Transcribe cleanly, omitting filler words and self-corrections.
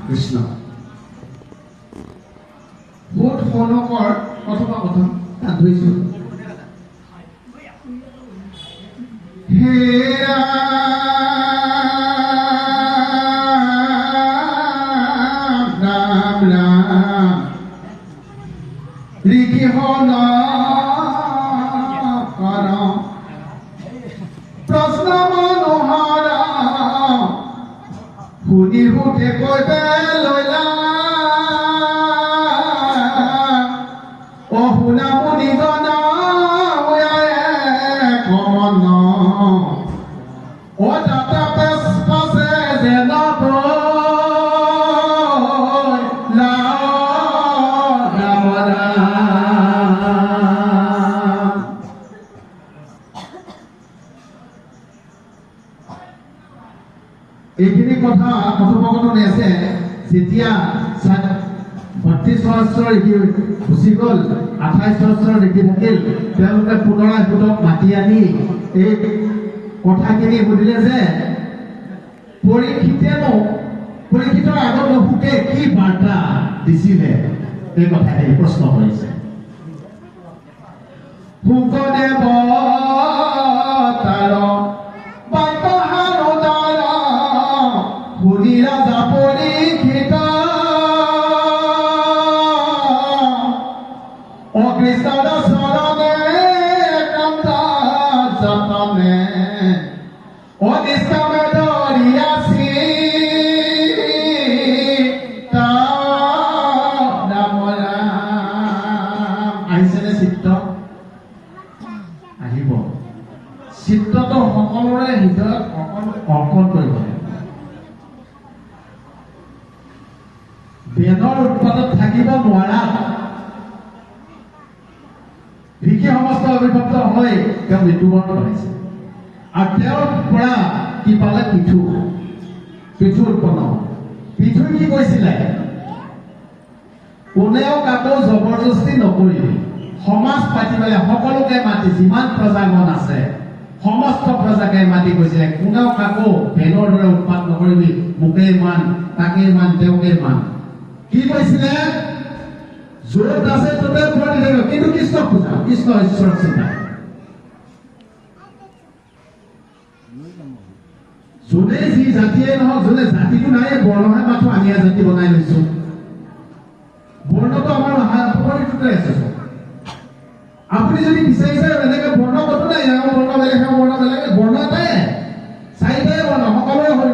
কৃষ্ণ বহুত শৌনকৰ কথোপকথন তাত ধৰিছো। হে ৰাম ৰাম ৰিকিহন কৰ প্ৰশ্ন মনোহৰ শুনি সুধে কৈবে লৈলা অ শুনামনি জনা কমন অ দাতা পেছ পাছে যেন এইখিনি কথা কথোপকথন আছে। যেতিয়া 32 সহস্ৰ ঋষি গুচি গ'ল, 28 সহস্ৰ ঋষি থাকিল, তেওঁলোকে পুনৰাই বুটক মাতি আনি এই কথাখিনি সুধিলে যে পৰীক্ষিতৰ আগত সুকে কি বাৰ্তা দিছিলে, এই কথাখিনি প্ৰশ্ন কৰিছে। শুকদেৱ তাৰ শুনি ৰাজা পৰীক্ষিত অকৃষ্ণৰ চৰণে কান্তা যতনে অনিষ্কামে ধৰি আছি ৰাম ৰাম। আহিছেনে চিত্ৰ? আহিব। চিত্ৰটো সকলোৰে হৃদয়ত অৰ্পণ কৰিব লাগিব। বেদৰ উৎপাদত থাকিব নোৱাৰা ঋষি সমস্ত অভিভক্ত হৈ তেওঁ মৃত্যুবৰণ কৰিছে। আৰু তেওঁৰ পৰা কি পালে? পিঠু উৎপন্ন। পিঠুই কি কৈছিলে? কোনেও কাকো জবৰদস্তি নকৰিবি, সমাজ পাতি পেলাই সকলোকে মাতি, যিমান প্ৰজাগণ আছে সমস্ত প্ৰজাকে মাতি কৈছিলে কোনেও কাকো বেদৰ দৰে উৎপাত নকৰিবি, মোকেই মান, তাকেই মান, তেওঁকেই মান। কি কৈছিলে? য'ত আছে ততে ফল দিব, কিন্তু কৃষ্ণ পূজা, কৃষ্ণ ঈশ্বৰক চিন্তা। যোনে যি জাতিয়ে নহওক, যোনে জাতিটো নাই, বৰ্ণহে মাথো আনিয়া জাতি বনাই লৈছো। বৰ্ণটো আমাৰ শৰীৰটোতে আছে। আপুনি যদি বিচাৰিছে এনেকে বৰ্ণ কতো নাই, বৰ্ণ বেলেগ বৰ্ণ বেলেগ, বৰ্ণ এটাই, চাৰিটাই বৰ্ণ, সকলোৰে